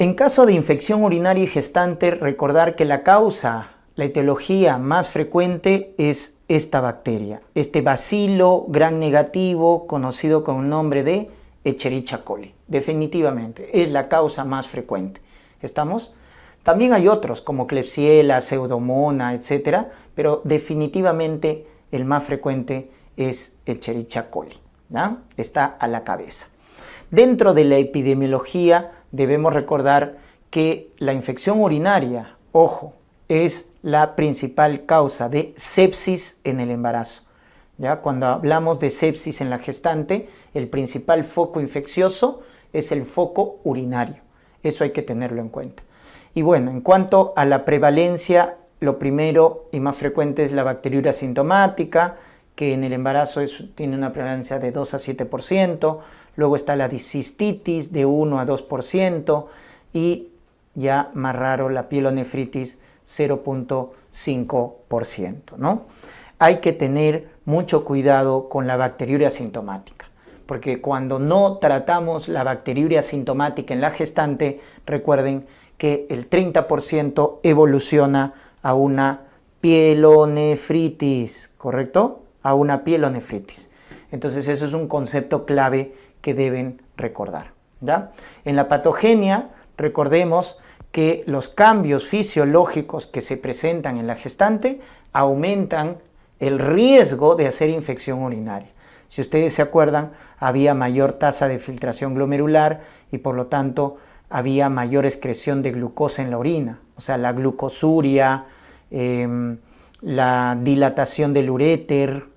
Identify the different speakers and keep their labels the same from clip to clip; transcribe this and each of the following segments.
Speaker 1: En caso de infección urinaria y gestante, recordar que la etiología más frecuente es esta bacteria, este bacilo gram negativo conocido con el nombre de Escherichia coli. Definitivamente es la causa más frecuente. ¿Estamos? También hay otros como Klebsiella, Pseudomonas, etc. Pero definitivamente el más frecuente es Escherichia coli, ¿ya? Está a la cabeza. Dentro de la epidemiología debemos recordar que la infección urinaria, ojo, es la principal causa de sepsis en el embarazo. ¿Ya? Cuando hablamos de sepsis en la gestante, el principal foco infeccioso es el foco urinario. Eso hay que tenerlo en cuenta. Y bueno, en cuanto a la prevalencia, lo primero y más frecuente es la bacteriuria asintomática, que en el embarazo tiene una prevalencia de 2 a 7%. Luego está la cistitis de 1 a 2% y ya más raro la pielonefritis 0.5%, ¿no? Hay que tener mucho cuidado con la bacteriuria asintomática, porque cuando no tratamos la bacteriuria asintomática en la gestante, recuerden que el 30% evoluciona a una pielonefritis, ¿correcto? A una pielonefritis. Entonces eso es un concepto clave que deben recordar, ¿ya? En la patogenia, recordemos que los cambios fisiológicos que se presentan en la gestante aumentan el riesgo de hacer infección urinaria. Si ustedes se acuerdan, había mayor tasa de filtración glomerular y por lo tanto había mayor excreción de glucosa en la orina, o sea, la glucosuria, la dilatación del uréter,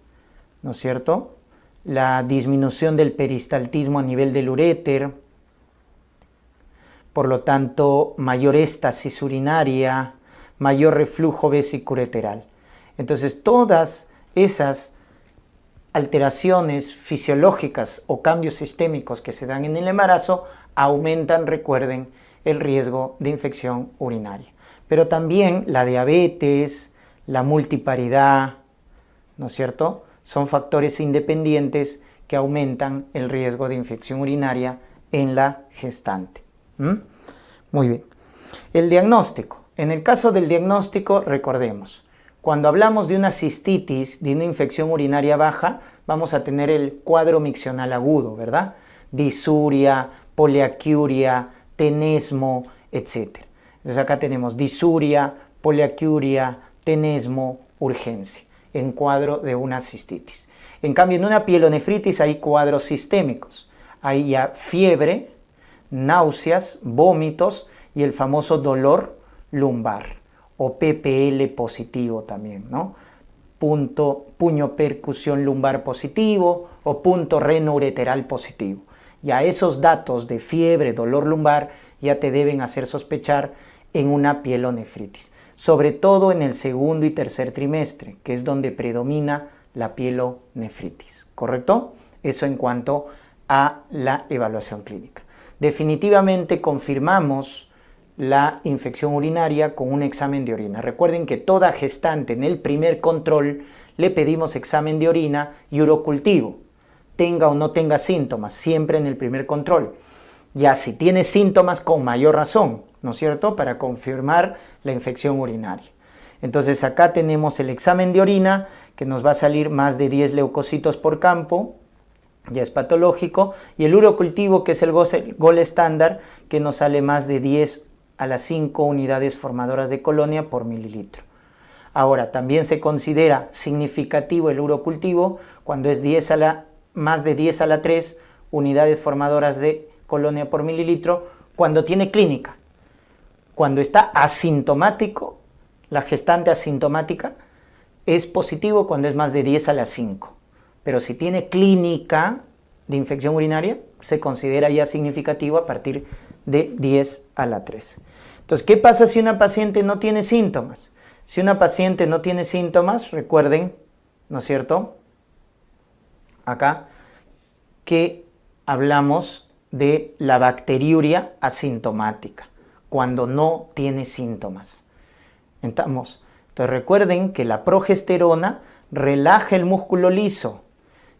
Speaker 1: ¿no es cierto? La disminución del peristaltismo a nivel del uréter, por lo tanto, mayor éstasis urinaria, mayor reflujo vesicureteral. Entonces, todas esas alteraciones fisiológicas o cambios sistémicos que se dan en el embarazo aumentan, recuerden, el riesgo de infección urinaria. Pero también la diabetes, la multiparidad, ¿no es cierto?, son factores independientes que aumentan el riesgo de infección urinaria en la gestante. Muy bien. El diagnóstico. En el caso del diagnóstico, recordemos, cuando hablamos de una cistitis, de una infección urinaria baja, vamos a tener el cuadro miccional agudo, ¿verdad? Disuria, poliaquiuria, tenesmo, etc. Entonces acá tenemos disuria, poliaquiuria, tenesmo, urgencia, en cuadro de una cistitis. En cambio, en una pielonefritis hay cuadros sistémicos. Hay ya fiebre, náuseas, vómitos y el famoso dolor lumbar o PPL positivo también, ¿no? Puño percusión lumbar positivo o punto renoureteral positivo. Ya esos datos de fiebre, dolor lumbar ya te deben hacer sospechar en una pielonefritis, sobre todo en el segundo y tercer trimestre, que es donde predomina la pielonefritis, ¿correcto? Eso en cuanto a la evaluación clínica. Definitivamente confirmamos la infección urinaria con un examen de orina. Recuerden que toda gestante en el primer control le pedimos examen de orina y urocultivo, tenga o no tenga síntomas, siempre en el primer control. Ya si tiene síntomas, con mayor razón, ¿no es cierto?, para confirmar la infección urinaria. Entonces acá tenemos el examen de orina, que nos va a salir más de 10 leucocitos por campo, ya es patológico, y el urocultivo, que es el gol estándar, que nos sale más de 10 a las 5 unidades formadoras de colonia por mililitro. Ahora, también se considera significativo el urocultivo cuando es más de 10 a la 3 unidades formadoras de colonia por mililitro, cuando tiene clínica. Cuando está asintomático, la gestante asintomática, es positivo cuando es más de 10 a la 5. Pero si tiene clínica de infección urinaria, se considera ya significativo a partir de 10 a la 3. Entonces, ¿qué pasa si una paciente no tiene síntomas? Si una paciente no tiene síntomas, recuerden, ¿no es cierto?, acá, que hablamos de la bacteriuria asintomática, cuando no tiene síntomas. Entonces recuerden que la progesterona relaja el músculo liso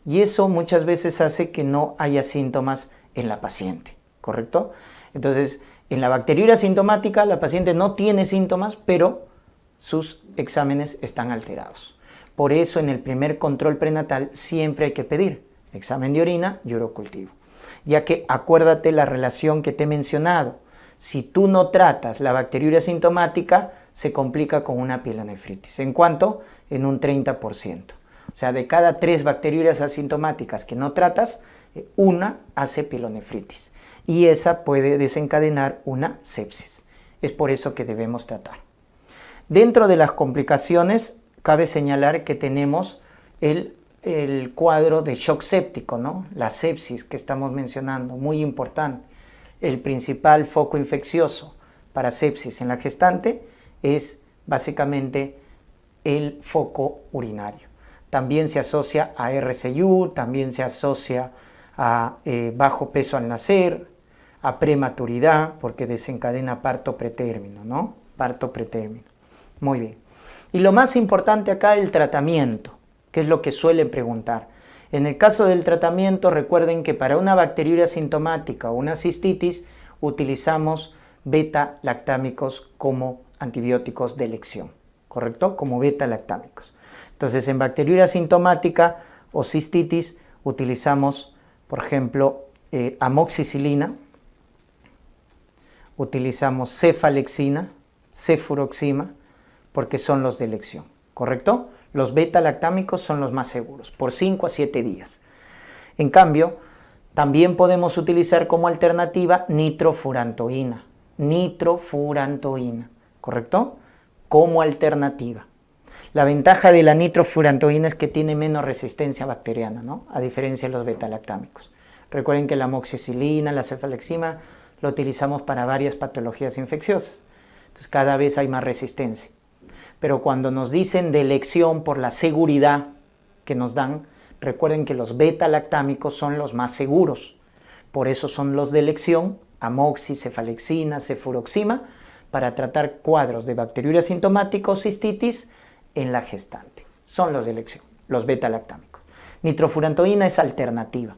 Speaker 1: y eso muchas veces hace que no haya síntomas en la paciente, ¿correcto? Entonces, En la bacteriuria sintomática, la paciente no tiene síntomas, pero sus exámenes están alterados. Por eso, en el primer control prenatal siempre hay que pedir examen de orina y urocultivo. Ya que acuérdate la relación que te he mencionado. Si tú no tratas la bacteriuria sintomática, se complica con una pielonefritis. ¿En cuánto? En un 30%. O sea, de cada 3 bacteriurias asintomáticas que no tratas, una hace pielonefritis. Y esa puede desencadenar una sepsis. Es por eso que debemos tratar. Dentro de las complicaciones, cabe señalar que tenemos el cuadro de shock séptico, ¿no? La sepsis que estamos mencionando, muy importante. El principal foco infeccioso para sepsis en la gestante es básicamente el foco urinario. También se asocia a RCU, también se asocia a bajo peso al nacer, a prematuridad, porque desencadena parto pretérmino, ¿no? Parto pretérmino. Muy bien. Y lo más importante acá, el tratamiento, que es lo que suelen preguntar. En el caso del tratamiento, recuerden que para una bacteriuria sintomática o una cistitis, utilizamos beta-lactámicos como antibióticos de elección, ¿correcto? Como beta-lactámicos. Entonces, en bacteriuria sintomática o cistitis, utilizamos, por ejemplo, amoxicilina, utilizamos cefalexina, cefuroxima, porque son los de elección, ¿correcto? Los beta-lactámicos son los más seguros, por 5 a 7 días. En cambio, también podemos utilizar como alternativa nitrofurantoína, ¿correcto? Como alternativa. La ventaja de la nitrofurantoína es que tiene menos resistencia bacteriana, ¿no? A diferencia de los beta-lactámicos. Recuerden que la amoxicilina, la cefalexina, lo utilizamos para varias patologías infecciosas. Entonces cada vez hay más resistencia. Pero cuando nos dicen de elección por la seguridad que nos dan, recuerden que los beta-lactámicos son los más seguros. Por eso son los de elección, amoxi, cefalexina, cefuroxima, para tratar cuadros de bacteriuria sintomática o cistitis en la gestante. Son los de elección, los beta-lactámicos. Nitrofurantoína es alternativa,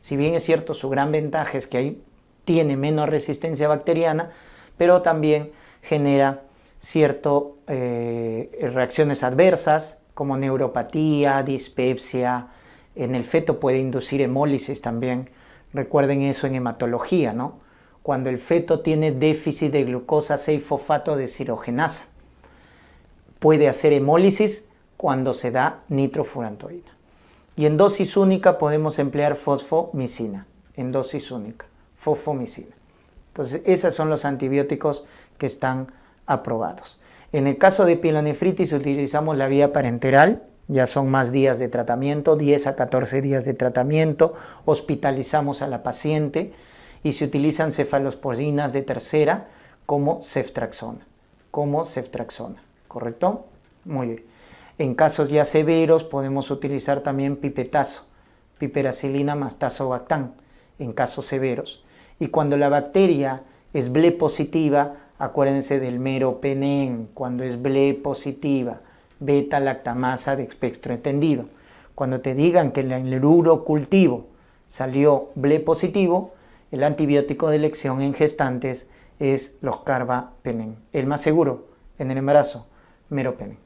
Speaker 1: Si bien es cierto, su gran ventaja es que tiene menos resistencia bacteriana, pero también genera ciertas reacciones adversas como neuropatía, dispepsia. En el feto puede inducir hemólisis también. Recuerden eso en hematología, ¿no? Cuando el feto tiene déficit de glucosa 6-fosfato deshidrogenasa. Puede hacer hemólisis cuando se da nitrofurantoína. Y en dosis única podemos emplear fosfomicina. En dosis única, fosfomicina. Entonces, esos son los antibióticos que están aprobados. En el caso de pielonefritis utilizamos la vía parenteral, ya son más días de tratamiento, 10 a 14 días de tratamiento, hospitalizamos a la paciente y se utilizan cefalosporinas de tercera como ceftriaxona, ¿correcto? Muy bien. En casos ya severos podemos utilizar también pipetazo, piperacilina más tazobactam, en casos severos. Y cuando la bacteria es BLE positiva, acuérdense del meropenem, cuando es BLE positiva, beta-lactamasa de espectro extendido. Cuando te digan que en el urocultivo salió BLE positivo, el antibiótico de elección en gestantes es los carbapenem. El más seguro en el embarazo, meropenem.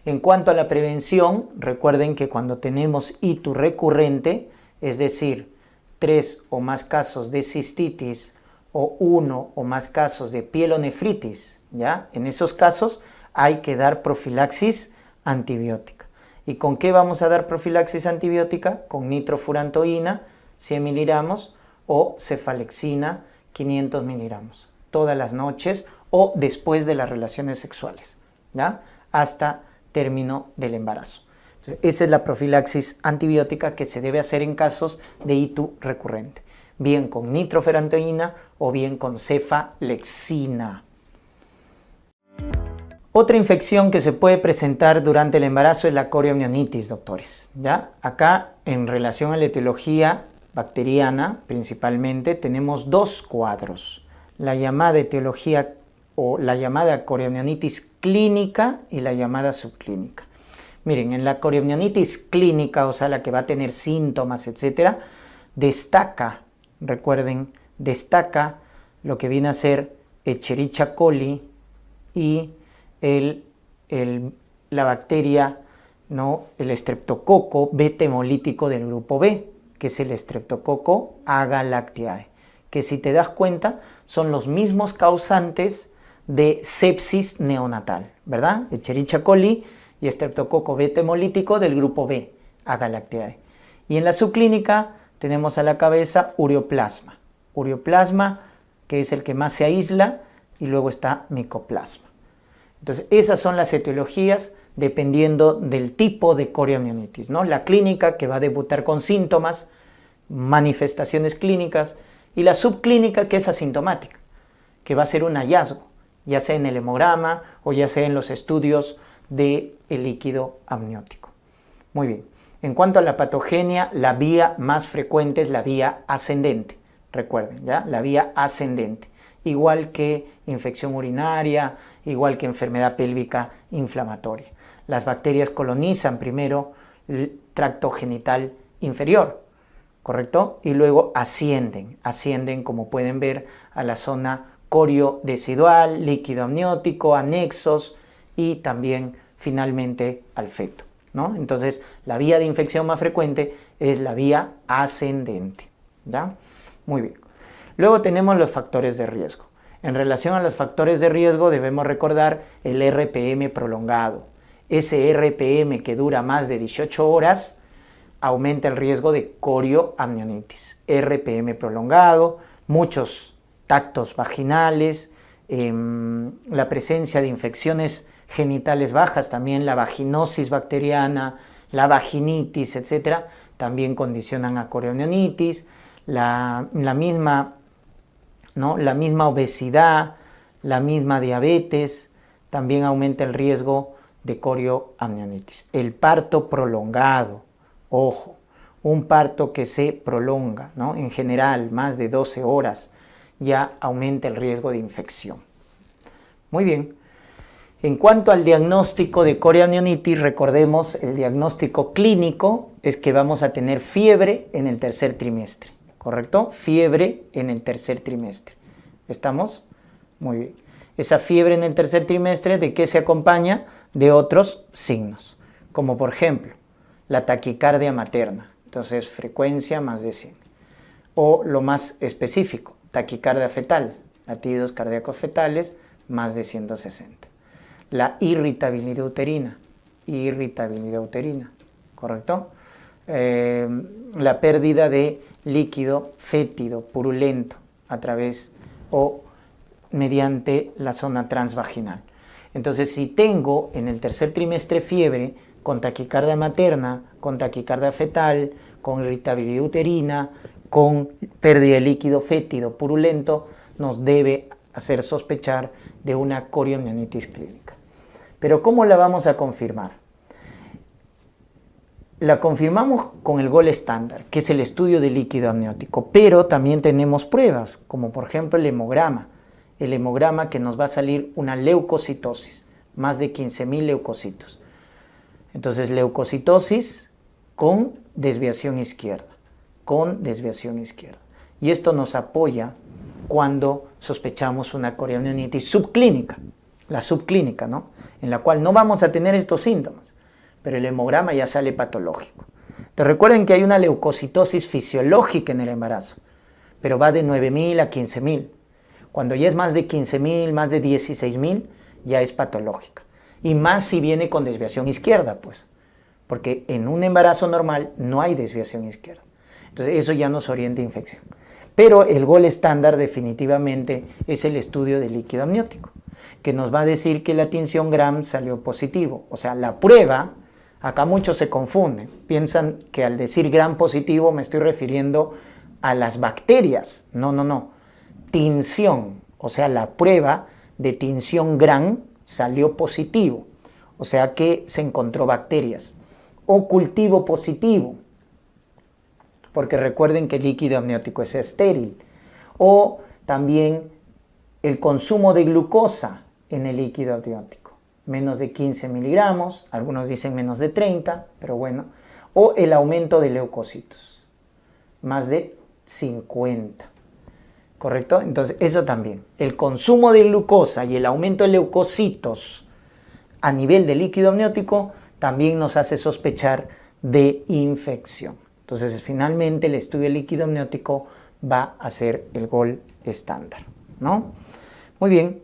Speaker 1: En cuanto a la prevención, recuerden que cuando tenemos ITU recurrente, es decir, 3 o más casos de cistitis o 1 o más casos de pielonefritis, ¿ya? En esos casos hay que dar profilaxis antibiótica. ¿Y con qué vamos a dar profilaxis antibiótica? Con nitrofurantoína, 100 miligramos, o cefalexina, 500 miligramos, todas las noches o después de las relaciones sexuales, ¿ya? Hasta término del embarazo. Entonces, esa es la profilaxis antibiótica que se debe hacer en casos de ITU recurrente, bien con nitrofurantoína o bien con cefalexina. Otra infección que se puede presentar durante el embarazo es la coriomionitis, doctores, ¿ya? Acá, en relación a la etiología bacteriana, principalmente, tenemos 2 cuadros. La llamada etiología o la llamada coriomionitis clínica y la llamada subclínica. Miren, en la coriomionitis clínica, o sea, la que va a tener síntomas, etc., destaca, recuerden, destaca lo que viene a ser Escherichia coli y la bacteria, ¿no?, el estreptococo beta hemolítico del grupo B, que es el Streptococcus agalactiae, que si te das cuenta son los mismos causantes de sepsis neonatal, ¿verdad? Escherichia coli y Streptococcus beta hemolítico del grupo B, agalactiae. Y en la subclínica tenemos a la cabeza ureoplasma. Ureoplasma, que es el que más se aísla, y luego está micoplasma. Entonces, esas son las etiologías dependiendo del tipo de corioamnionitis, ¿no? La clínica, que va a debutar con síntomas, manifestaciones clínicas, y la subclínica, que es asintomática, que va a ser un hallazgo, ya sea en el hemograma o ya sea en los estudios del líquido amniótico. Muy bien. En cuanto a la patogenia, la vía más frecuente es la vía ascendente. Recuerden, ¿ya? La vía ascendente. Igual que infección urinaria, igual que enfermedad pélvica inflamatoria. Las bacterias colonizan primero el tracto genital inferior, ¿correcto? Y luego ascienden, como pueden ver, a la zona coriodecidual, líquido amniótico, anexos y también finalmente al feto, ¿no? Entonces, la vía de infección más frecuente es la vía ascendente, ¿ya? Muy bien. Luego tenemos los factores de riesgo. En relación a los factores de riesgo debemos recordar el RPM prolongado. Ese RPM que dura más de 18 horas aumenta el riesgo de corioamnionitis. RPM prolongado, muchos tactos vaginales, la presencia de infecciones genitales bajas, también la vaginosis bacteriana, la vaginitis, etcétera, también condicionan a corioamnionitis. La misma obesidad, la misma diabetes, también aumenta el riesgo de corioamnionitis. El parto prolongado, ojo, un parto que se prolonga, ¿no?, en general más de 12 horas, ya aumenta el riesgo de infección. Muy bien. En cuanto al diagnóstico de corioamnionitis, recordemos, el diagnóstico clínico es que vamos a tener fiebre en el tercer trimestre. ¿Correcto? Fiebre en el tercer trimestre. ¿Estamos? Muy bien. Esa fiebre en el tercer trimestre, ¿de qué se acompaña? De otros signos, como por ejemplo, la taquicardia materna. Entonces, frecuencia más de 100. O lo más específico, taquicardia fetal, latidos cardíacos fetales más de 160. La irritabilidad uterina, ¿correcto? La pérdida de líquido fétido, purulento, a través o mediante la zona transvaginal. Entonces, si tengo en el tercer trimestre fiebre con taquicardia materna, con taquicardia fetal, con irritabilidad uterina, con pérdida de líquido fétido, purulento, nos debe hacer sospechar de una corioamnionitis clínica. Pero ¿cómo la vamos a confirmar? La confirmamos con el gold estándar, que es el estudio de líquido amniótico, pero también tenemos pruebas, como por ejemplo el hemograma que nos va a salir una leucocitosis, más de 15.000 leucocitos. Entonces, leucocitosis con desviación izquierda, Y esto nos apoya cuando sospechamos una corioamnionitis subclínica, la subclínica, ¿no?, en la cual no vamos a tener estos síntomas, pero el hemograma ya sale patológico. Te recuerden que hay una leucocitosis fisiológica en el embarazo, pero va de 9.000 a 15.000. Cuando ya es más de 15.000, más de 16.000, ya es patológica. Y más si viene con desviación izquierda, pues, porque en un embarazo normal no hay desviación izquierda. Entonces eso ya nos orienta a infección. Pero el gol estándar definitivamente es el estudio de líquido amniótico, que nos va a decir que la tinción Gram salió positivo. O sea, la prueba, acá muchos se confunden, piensan que al decir Gram positivo me estoy refiriendo a las bacterias. No. Tinción, o sea, la prueba de tinción Gram salió positivo, o sea que se encontró bacterias. O cultivo positivo, porque recuerden que el líquido amniótico es estéril. O también el consumo de glucosa en el líquido amniótico, menos de 15 miligramos, algunos dicen menos de 30, pero bueno. O el aumento de leucocitos, más de 50. ¿correcto? Entonces, eso también. El consumo de glucosa y el aumento de leucocitos a nivel de líquido amniótico también nos hace sospechar de infección. Entonces, finalmente, el estudio de líquido amniótico va a ser el gol estándar, ¿no? Muy bien.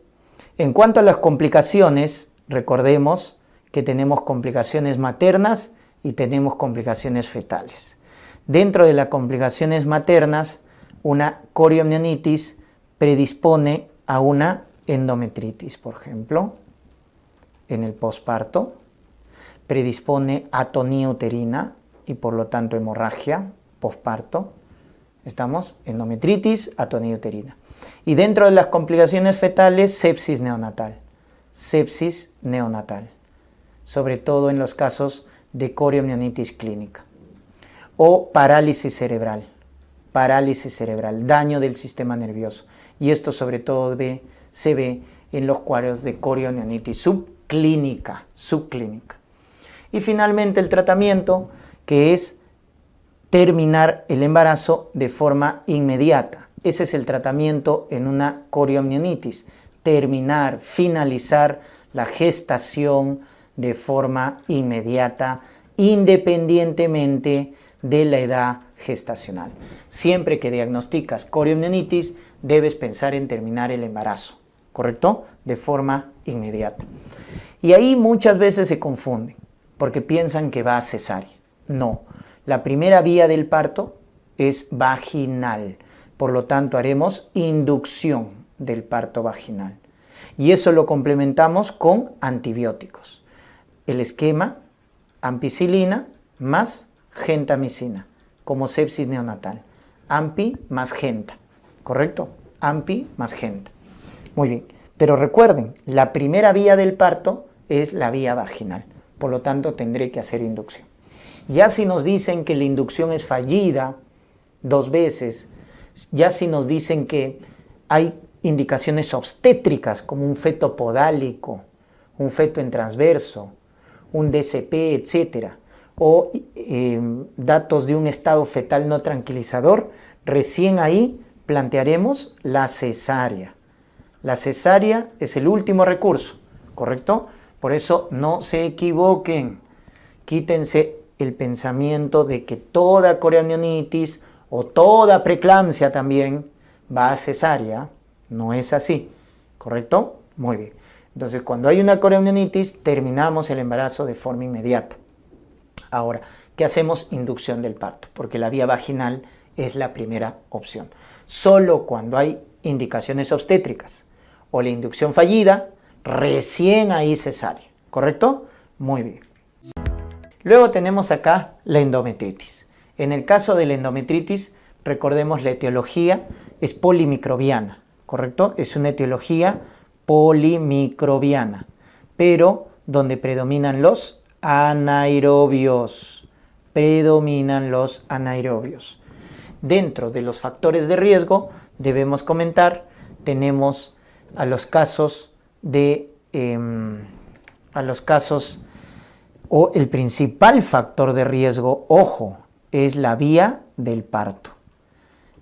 Speaker 1: En cuanto a las complicaciones, recordemos que tenemos complicaciones maternas y tenemos complicaciones fetales. Dentro de las complicaciones maternas, una corioamnionitis predispone a una endometritis, por ejemplo, en el posparto, predispone a atonía uterina y por lo tanto hemorragia posparto. Estamos, endometritis, atonía uterina. Y dentro de las complicaciones fetales, sepsis neonatal, sobre todo en los casos de corioamnionitis clínica. O parálisis cerebral, daño del sistema nervioso. Y esto sobre todo se ve en los cuadros de corioamnionitis subclínica. Y finalmente el tratamiento, que es terminar el embarazo de forma inmediata. Ese es el tratamiento en una corioamnionitis. Finalizar la gestación de forma inmediata, independientemente de la edad gestacional. Siempre que diagnosticas corioamnionitis, debes pensar en terminar el embarazo, ¿correcto? De forma inmediata. Y ahí muchas veces se confunden, porque piensan que va a cesárea. No, la primera vía del parto es vaginal, por lo tanto haremos inducción del parto vaginal. Y eso lo complementamos con antibióticos. El esquema, ampicilina más gentamicina, como sepsis neonatal. Ampi más genta, ¿correcto? Ampi más genta. Muy bien, pero recuerden, la primera vía del parto es la vía vaginal, por lo tanto tendré que hacer inducción. Ya si nos dicen que la inducción es fallida 2 veces, ya si nos dicen que hay indicaciones obstétricas como un feto podálico, un feto en transverso, un DCP, etc., o datos de un estado fetal no tranquilizador, recién ahí plantearemos la cesárea. La cesárea es el último recurso, ¿correcto? Por eso no se equivoquen, quítense el pensamiento de que toda corioamnionitis o toda preeclampsia también va a cesárea. No es así, ¿correcto? Muy bien. Entonces, cuando hay una corioamnionitis, terminamos el embarazo de forma inmediata. Ahora, ¿qué hacemos? Inducción del parto, porque la vía vaginal es la primera opción. Solo cuando hay indicaciones obstétricas o la inducción fallida, recién ahí cesárea, ¿correcto? Muy bien. Luego tenemos acá la endometritis. En el caso de la endometritis, recordemos la etiología es polimicrobiana, ¿correcto? Es una etiología polimicrobiana, pero donde predominan los anaerobios. Dentro de los factores de riesgo, debemos comentar, tenemos a los casos o el principal factor de riesgo, ojo, es la vía del parto.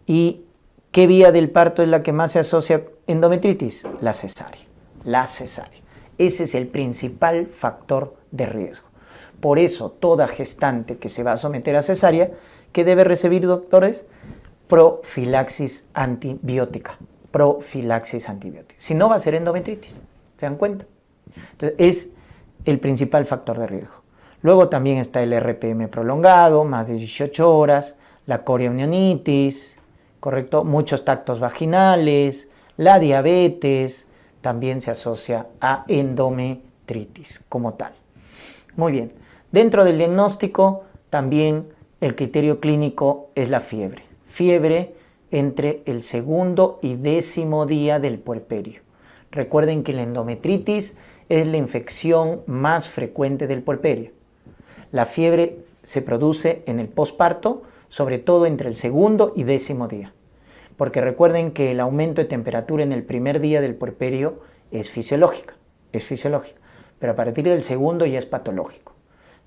Speaker 1: ¿Y qué vía del parto es la que más se asocia a endometritis? La cesárea. Ese es el principal factor de riesgo. Por eso, toda gestante que se va a someter a cesárea, ¿qué debe recibir, doctores? Profilaxis antibiótica. Si no, va a ser endometritis. ¿Se dan cuenta? Entonces, es el principal factor de riesgo. Luego también está el RPM prolongado, más de 18 horas, la corioamnionitis, ¿correcto? Muchos tactos vaginales, la diabetes, también se asocia a endometritis como tal. Muy bien, dentro del diagnóstico también el criterio clínico es la fiebre. Fiebre entre el 2º y 10º día del puerperio. Recuerden que la endometritis es la infección más frecuente del puerperio. La fiebre se produce en el posparto, sobre todo entre el 2º y 10º día. Porque recuerden que el aumento de temperatura en el primer día del puerperio es fisiológica, pero a partir del 2º ya es patológico.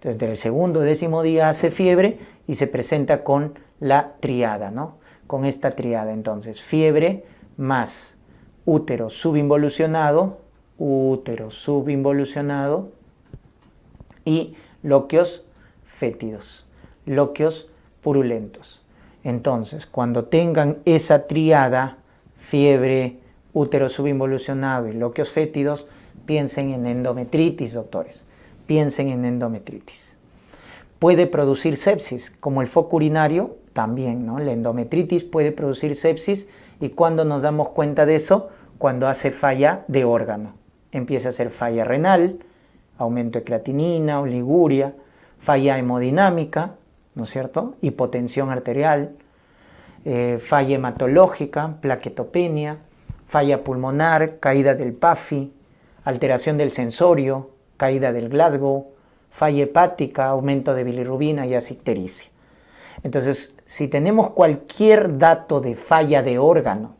Speaker 1: Entonces, del 2º y 10º día hace fiebre y se presenta con la triada, ¿no? Con esta triada, entonces, fiebre, más útero subinvolucionado y loquios fétidos, loquios purulentos. Entonces, cuando tengan esa triada, fiebre, útero subinvolucionado y loquios fétidos, piensen en endometritis, doctores. Piensen en endometritis. Puede producir sepsis, como el foco urinario, también, ¿no? La endometritis puede producir sepsis, y cuando nos damos cuenta de eso, cuando hace falla de órgano. Empieza a ser falla renal, aumento de creatinina, oliguria, falla hemodinámica, ¿no es cierto? Hipotensión arterial, falla hematológica, plaquetopenia, falla pulmonar, caída del PAFI, alteración del sensorio, caída del Glasgow, falla hepática, aumento de bilirrubina y asictericia. Entonces, si tenemos cualquier dato de falla de órgano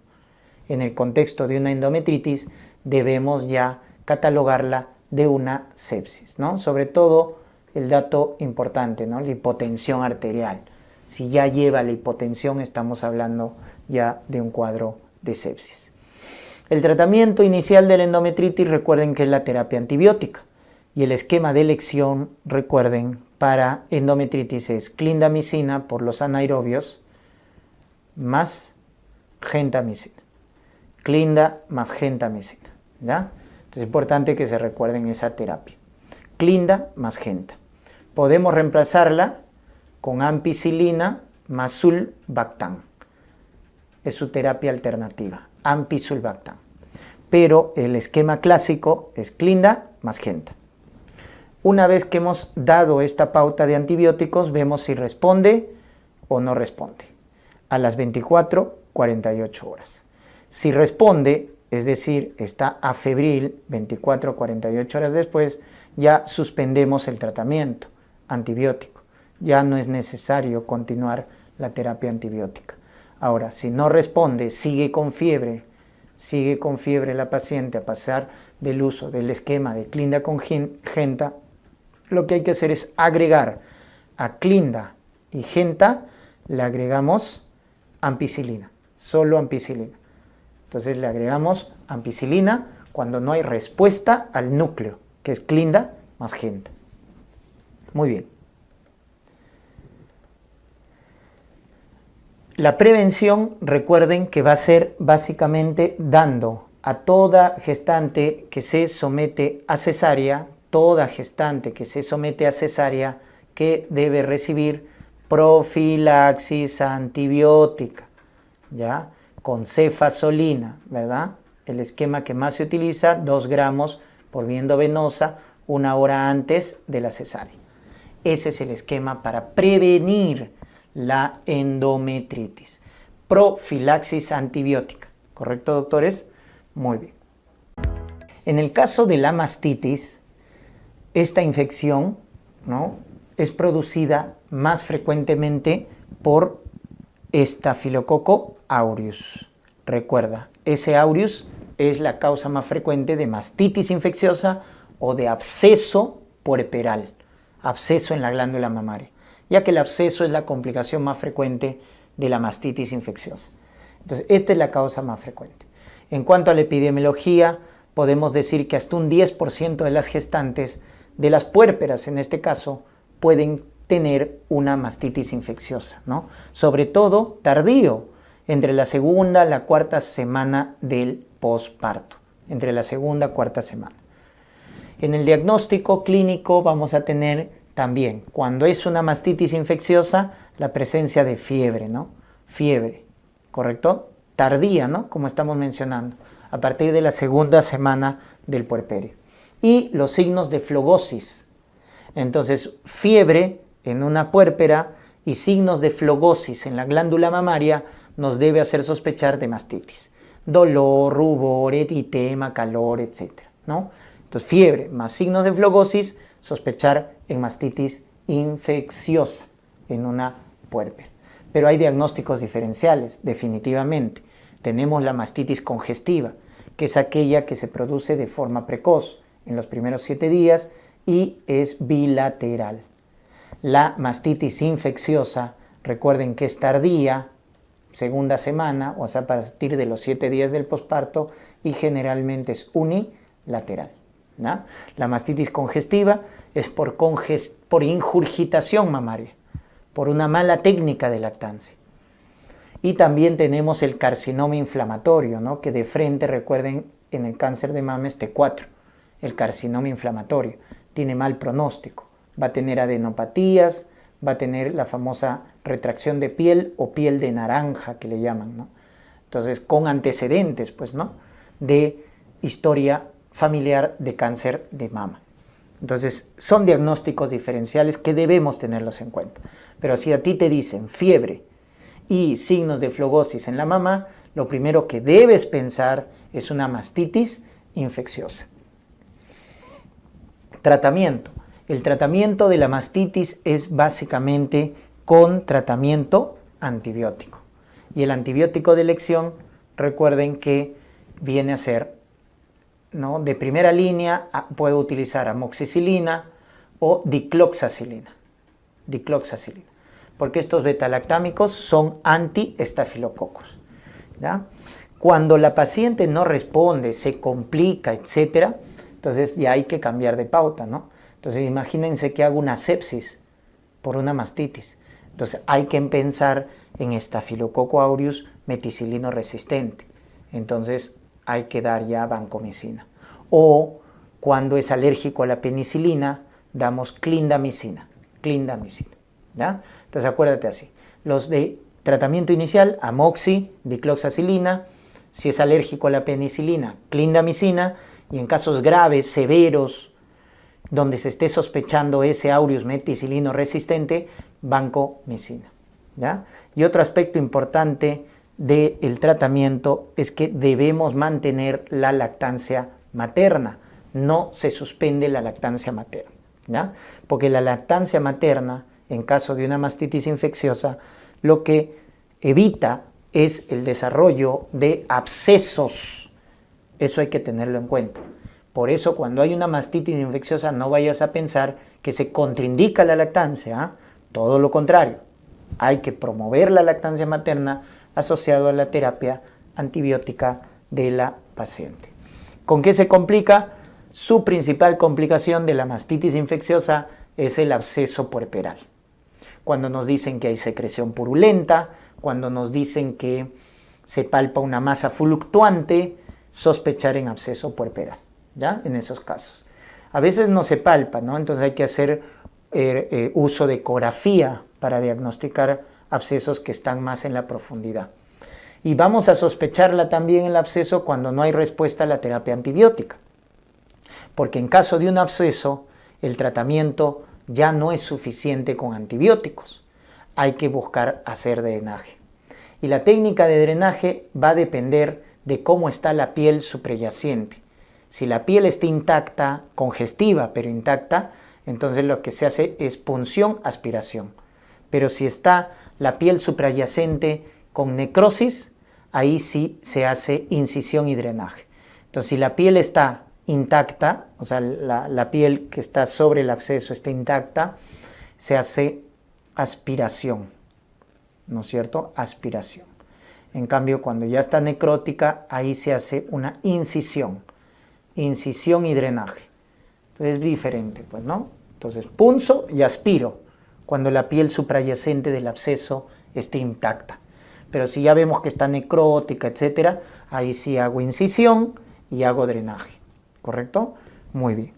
Speaker 1: en el contexto de una endometritis, debemos ya catalogarla de una sepsis, ¿no? Sobre todo el dato importante, ¿no? La hipotensión arterial. Si ya lleva la hipotensión, estamos hablando ya de un cuadro de sepsis. El tratamiento inicial de la endometritis, recuerden que es la terapia antibiótica. Y el esquema de elección, recuerden, para endometritis es clindamicina por los anaerobios más gentamicina. Clinda más gentamicina, ¿ya? Entonces es importante que se recuerden esa terapia. Clinda más genta. Podemos reemplazarla con ampicilina más sulbactam. Es su terapia alternativa, ampicilbactam. Pero el esquema clásico es clinda más genta. Una vez que hemos dado esta pauta de antibióticos, vemos si responde o no responde a las 24-48 horas. Si responde, es decir, está afebril 24-48 horas después, ya suspendemos el tratamiento antibiótico. Ya no es necesario continuar la terapia antibiótica. Ahora, si no responde, sigue con fiebre la paciente a pesar del uso del esquema de clinda con genta, lo que hay que hacer es agregar a clinda y genta, le agregamos ampicilina, solo ampicilina. Entonces le agregamos ampicilina cuando no hay respuesta al núcleo, que es clinda más genta. Muy bien. La prevención, recuerden que va a ser básicamente dando a toda gestante que se somete a cesárea, que debe recibir profilaxis antibiótica, ¿ya? Con cefazolina, ¿verdad? El esquema que más se utiliza, 2 gramos por vía endovenosa, 1 hora antes de la cesárea. Ese es el esquema para prevenir la endometritis. Profilaxis antibiótica. ¿Correcto, doctores? Muy bien. En el caso de la mastitis, esta infección, ¿no?, es producida más frecuentemente por Staphylococcus aureus. Recuerda, ese aureus es la causa más frecuente de mastitis infecciosa o de absceso puerperal, absceso en la glándula mamaria, ya que el absceso es la complicación más frecuente de la mastitis infecciosa. Entonces, esta es la causa más frecuente. En cuanto a la epidemiología, podemos decir que hasta un 10% de las gestantes, de las puérperas en este caso, pueden tener una mastitis infecciosa, ¿no? Sobre todo tardío, entre la segunda y la cuarta semana del posparto, entre la segunda y cuarta semana. En el diagnóstico clínico vamos a tener también, cuando es una mastitis infecciosa, la presencia de fiebre, ¿no? Fiebre, ¿correcto? Tardía, ¿no? Como estamos mencionando, a partir de la segunda semana del puerperio. Y los signos de flogosis. Entonces, fiebre en una puérpera y signos de flogosis en la glándula mamaria nos debe hacer sospechar de mastitis. Dolor, rubor, eritema, calor, etc., ¿no? Entonces, fiebre más signos de flogosis, sospechar en mastitis infecciosa en una puérpera. Pero hay diagnósticos diferenciales, definitivamente. Tenemos la mastitis congestiva, que es aquella que se produce de forma precoz en los primeros 7 días y es bilateral. La mastitis infecciosa, recuerden que es tardía, segunda semana, o sea, a partir de los 7 días del posparto, y generalmente es unilateral, ¿no? La mastitis congestiva es por ingurgitación mamaria, por una mala técnica de lactancia. Y también tenemos el carcinoma inflamatorio, ¿no? Que de frente, recuerden, en el cáncer de mama es T4, el carcinoma inflamatorio. Tiene mal pronóstico, va a tener adenopatías, va a tener la famosa retracción de piel o piel de naranja que le llaman, ¿no? Entonces, con antecedentes, pues, ¿no? De historia familiar de cáncer de mama. Entonces, son diagnósticos diferenciales que debemos tenerlos en cuenta. Pero si a ti te dicen fiebre y signos de flogosis en la mama, lo primero que debes pensar es una mastitis infecciosa. Tratamiento. El tratamiento de la mastitis es básicamente con tratamiento antibiótico. Y el antibiótico de elección, recuerden que viene a ser, ¿no? De primera línea, puedo utilizar amoxicilina o dicloxacilina. Porque estos betalactámicos son antiestafilococos, ¿ya? Cuando la paciente no responde, se complica, etc., entonces ya hay que cambiar de pauta, ¿no? Entonces imagínense que hago una sepsis por una mastitis. Entonces hay que pensar en Staphylococcus aureus meticilino resistente. Entonces hay que dar ya vancomicina. O cuando es alérgico a la penicilina, damos clindamicina. ¿Ya? Entonces acuérdate así. Los de tratamiento inicial, amoxi, dicloxacilina. Si es alérgico a la penicilina, clindamicina. Y en casos graves, severos, donde se esté sospechando ese aureus meticilino resistente, vancomicina, ¿ya? Y otro aspecto importante del tratamiento es que debemos mantener la lactancia materna. No se suspende la lactancia materna, ¿ya? Porque la lactancia materna, en caso de una mastitis infecciosa, lo que evita es el desarrollo de abscesos. Eso hay que tenerlo en cuenta. Por eso, cuando hay una mastitis infecciosa, no vayas a pensar que se contraindica la lactancia, ¿eh? Todo lo contrario. Hay que promover la lactancia materna asociado a la terapia antibiótica de la paciente. ¿Con qué se complica? Su principal complicación de la mastitis infecciosa es el absceso puerperal. Cuando nos dicen que hay secreción purulenta, cuando nos dicen que se palpa una masa fluctuante, sospechar en absceso puerperal, ¿ya? En esos casos. A veces no se palpa, ¿no? Entonces hay que hacer uso de ecografía para diagnosticar abscesos que están más en la profundidad. Y vamos a sospecharla también el absceso cuando no hay respuesta a la terapia antibiótica. Porque en caso de un absceso, el tratamiento ya no es suficiente con antibióticos. Hay que buscar hacer drenaje. Y la técnica de drenaje va a depender de cómo está la piel suprayaciente. Si la piel está intacta, congestiva pero intacta, entonces lo que se hace es punción, aspiración. Pero si está la piel suprayacente con necrosis, ahí sí se hace incisión y drenaje. Entonces si la piel está intacta, o sea, la piel que está sobre el absceso está intacta, se hace aspiración, ¿no es cierto? Aspiración. En cambio, cuando ya está necrótica, ahí se hace una incisión y drenaje. Entonces es diferente, pues, ¿no? Entonces punzo y aspiro cuando la piel suprayacente del absceso esté intacta. Pero si ya vemos que está necrótica, etcétera, ahí sí hago incisión y hago drenaje. ¿Correcto? Muy bien.